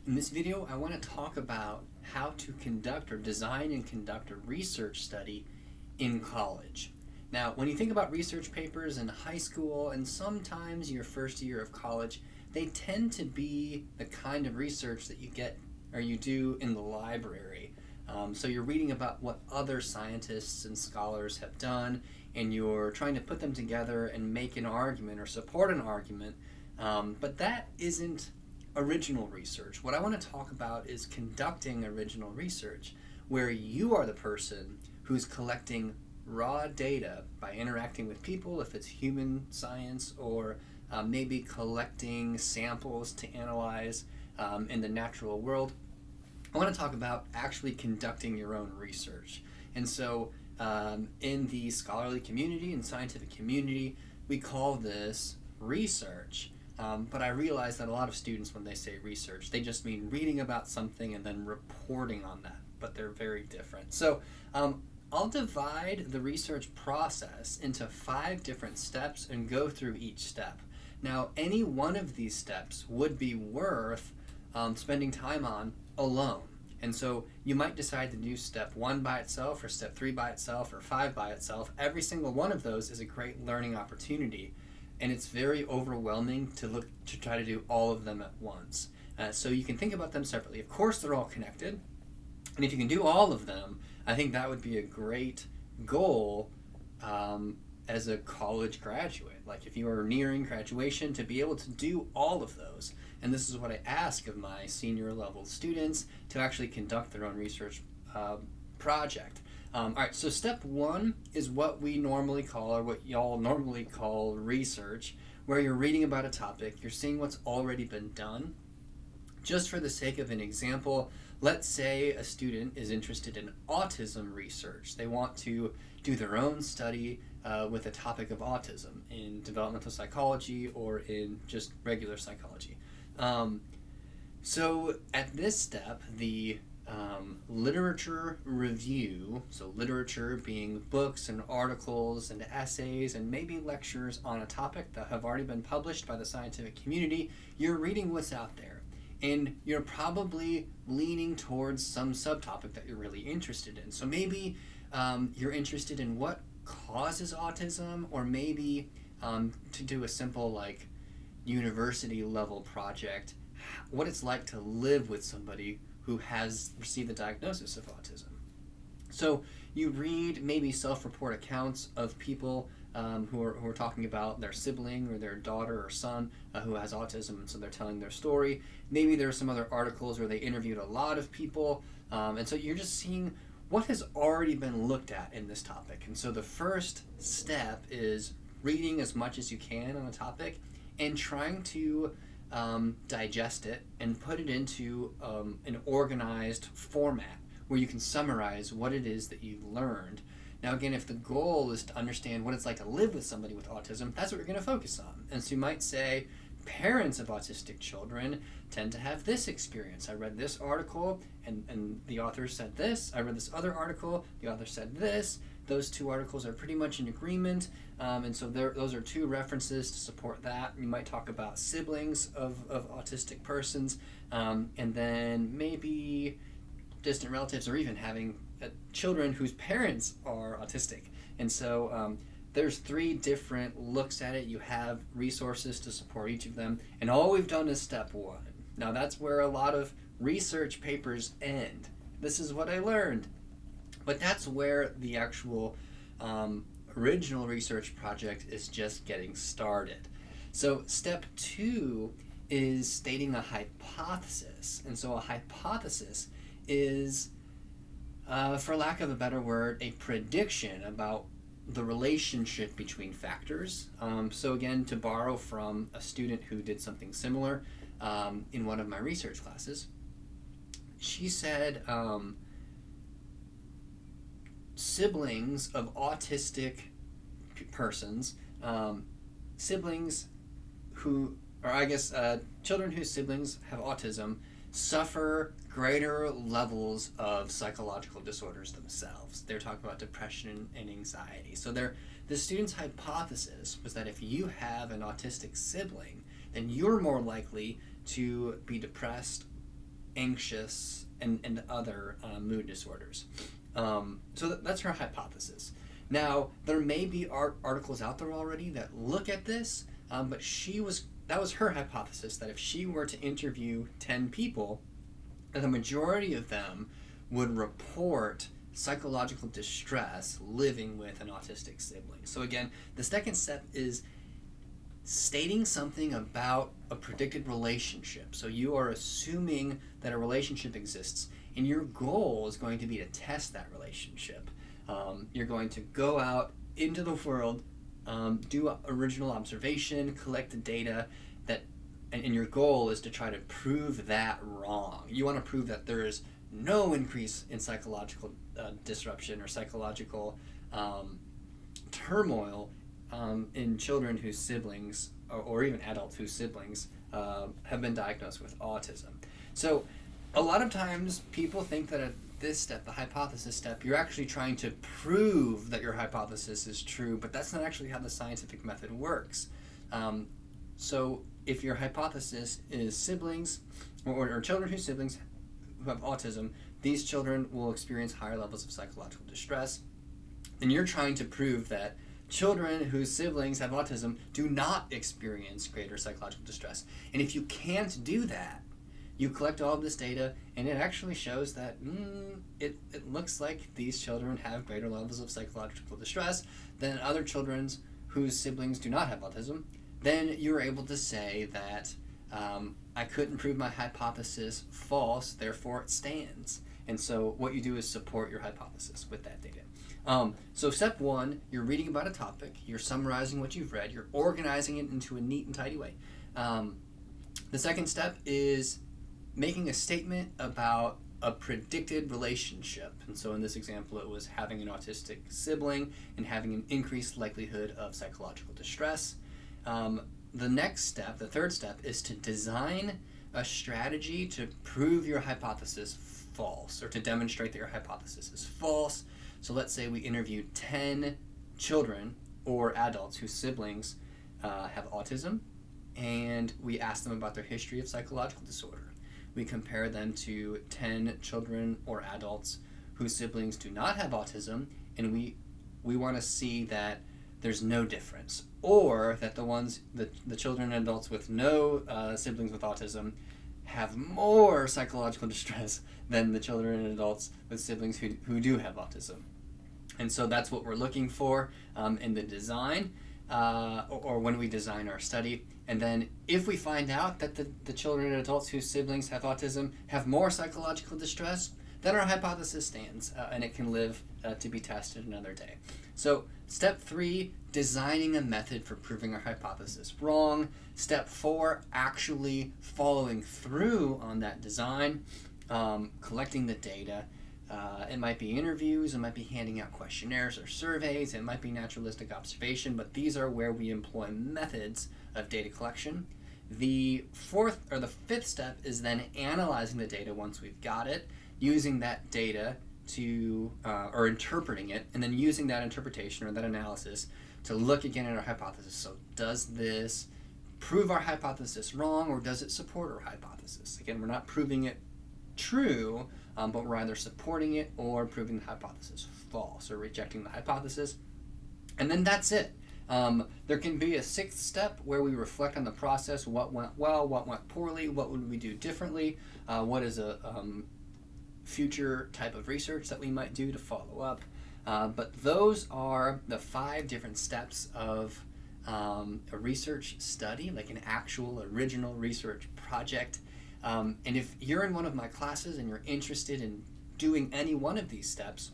In this video, I want to talk about how to conduct or design and conduct a research study in college. Now, when you think about research papers in high school and sometimes your first year of college, they tend to be the kind of research that you get or you do in the library. So you're reading about what other scientists and scholars have done, and you're trying to put them together and make an argument or support an argument. But that isn't original research. What I want to talk about is conducting original research, where you are the person who's collecting raw data by interacting with people, if it's human science, or maybe collecting samples to analyze in the natural world. I want to talk about actually conducting your own research. And so in the scholarly community and scientific community, we call this research. But I realize that a lot of students, when they say research, they just mean reading about something and then reporting on that, but they're very different. So I'll divide the research process into 5 different steps and go through each step. Now, any one of these steps would be worth spending time on alone. And so you might decide to do step 1 by itself, or step 3 by itself, or 5 by itself. Every single one of those is a great learning opportunity. And it's very overwhelming to try to do all of them at once. So you can think about them separately. Of course, they're all connected. And if you can do all of them, I think that would be a great goal as a college graduate. Like if you are nearing graduation, to be able to do all of those. And this is what I ask of my senior level students, to actually conduct their own research project. All right, so step 1 is what we normally call, or what y'all normally call, research, where you're reading about a topic, you're seeing what's already been done. Just for the sake of an example, let's say a student is interested in autism research. They want to do their own study with a topic of autism in developmental psychology or in just regular psychology. So at this step, the literature review, so literature being books and articles and essays and maybe lectures on a topic that have already been published by the scientific community, you're reading what's out there. And you're probably leaning towards some subtopic that you're really interested in. So maybe you're interested in what causes autism, or maybe to do a simple like university level project, what it's like to live with somebody who has received the diagnosis of autism. So you read maybe self-report accounts of people who are talking about their sibling or their daughter or son who has autism, and so they're telling their story. Maybe there are some other articles where they interviewed a lot of people, and so you're just seeing what has already been looked at in this topic. And so the first step is reading as much as you can on a topic and trying to digest it and put it into an organized format where you can summarize what it is that you've learned. Now again, if the goal is to understand what it's like to live with somebody with autism, that's what you're going to focus on. And so you might say, parents of autistic children tend to have this experience. I read this article and the author said this. I read this other article, the author said this. Those 2 articles are pretty much in agreement, and so those are 2 references to support that. You might talk about siblings of autistic persons, and then maybe distant relatives, or even having children whose parents are autistic. And so there's 3 different looks at it. You have resources to support each of them, and all we've done is step 1. Now that's where a lot of research papers end. This is what I learned. But that's where the actual original research project is just getting started. So step 2 is stating a hypothesis. And so a hypothesis is, for lack of a better word, a prediction about the relationship between factors. So again, to borrow from a student who did something similar in one of my research classes, she said, siblings of autistic persons, siblings who, or I guess children whose siblings have autism, suffer greater levels of psychological disorders themselves. They're talking about depression and anxiety. So the student's hypothesis was that if you have an autistic sibling, then you're more likely to be depressed anxious, and other mood disorders. That's her hypothesis. Now, there may be articles out there already that look at this, but that was her hypothesis, that if she were to interview 10 people, the majority of them would report psychological distress living with an autistic sibling. So again, the second step is stating something about a predicted relationship. So you are assuming that a relationship exists, and your goal is going to be to test that relationship. You're going to go out into the world, do original observation, collect the data, and your goal is to try to prove that wrong. You want to prove that there is no increase in psychological disruption or psychological turmoil in children whose siblings, or even adults whose siblings, have been diagnosed with autism. So a lot of times people think that at this step, the hypothesis step, you're actually trying to prove that your hypothesis is true, but that's not actually how the scientific method works. So if your hypothesis is siblings, or children whose siblings who have autism, these children will experience higher levels of psychological distress, then you're trying to prove that children whose siblings have autism do not experience greater psychological distress. And if you can't do that, you collect all of this data, and it actually shows that it looks like these children have greater levels of psychological distress than other children whose siblings do not have autism. Then you're able to say that I couldn't prove my hypothesis false, therefore it stands. And so what you do is support your hypothesis with that data. So step one, you're reading about a topic, you're summarizing what you've read, you're organizing it into a neat and tidy way. The second step is making a statement about a predicted relationship. And so in this example, it was having an autistic sibling and having an increased likelihood of psychological distress. The next step, the third step, is to design a strategy to prove your hypothesis false, or to demonstrate that your hypothesis is false. So let's say we interviewed 10 children or adults whose siblings have autism, and we asked them about their history of psychological disorder. We compare them to 10 children or adults whose siblings do not have autism, and we want to see that there's no difference, or that the children and adults with no siblings with autism have more psychological distress than the children and adults with siblings who do have autism. And so that's what we're looking for in the design, or when we design our study. And then if we find out that the children and adults whose siblings have autism have more psychological distress, then our hypothesis stands, and it can live to be tested another day. So step 3, designing a method for proving our hypothesis wrong. Step 4, actually following through on that design, collecting the data. It might be interviews, it might be handing out questionnaires or surveys, it might be naturalistic observation, but these are where we employ methods of data collection. The fifth step is then analyzing the data once we've got it, using that data or interpreting it, and then using that interpretation or that analysis to look again at our hypothesis. So does this prove our hypothesis wrong, or does it support our hypothesis? Again, we're not proving it true, but we're either supporting it or proving the hypothesis false, or rejecting the hypothesis. And then that's it. There can be a 6th step where we reflect on the process: what went well, what went poorly, what would we do differently, what is a future type of research that we might do to follow up. But those are the 5 different steps of a research study, like an actual original research project. And if you're in one of my classes and you're interested in doing any one of these steps,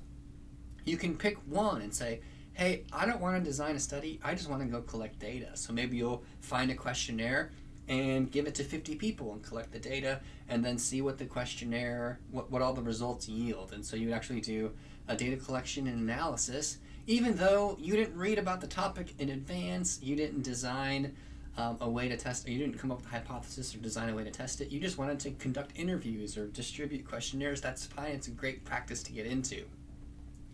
you can pick one and say, hey, I don't want to design a study, I just want to go collect data. So maybe you'll find a questionnaire and give it to 50 people and collect the data, and then see what the questionnaire, what all the results yield. And so you actually do a data collection and analysis, even though you didn't read about the topic in advance, you didn't design a way to test, you didn't come up with a hypothesis or design a way to test it, you just wanted to conduct interviews or distribute questionnaires. That's fine, it's a great practice to get into.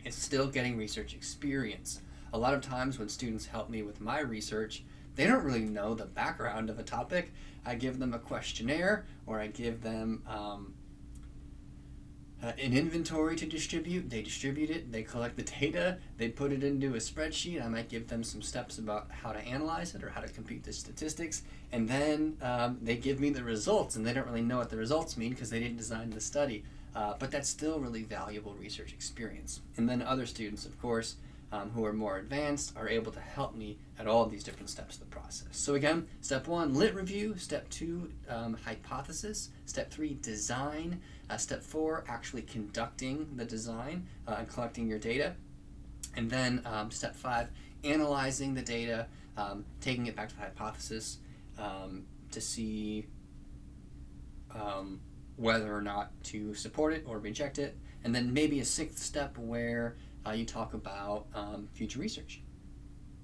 It's still getting research experience. A lot of times when students help me with my research, they don't really know the background of a topic. I give them a questionnaire, or I give them an inventory to distribute. They distribute it, they collect the data, they put it into a spreadsheet. I might give them some steps about how to analyze it or how to compute the statistics, and then they give me the results, and they don't really know what the results mean because they didn't design the study. But that's still really valuable research experience. And then other students, of course, who are more advanced are able to help me at all of these different steps of the process. So again, step 1, lit review. Step 2, hypothesis. Step 3, design. Step 4, actually conducting the design and collecting your data. And then step 5, analyzing the data, taking it back to the hypothesis to see whether or not to support it or reject it. And then maybe a 6th step where you talk about future research.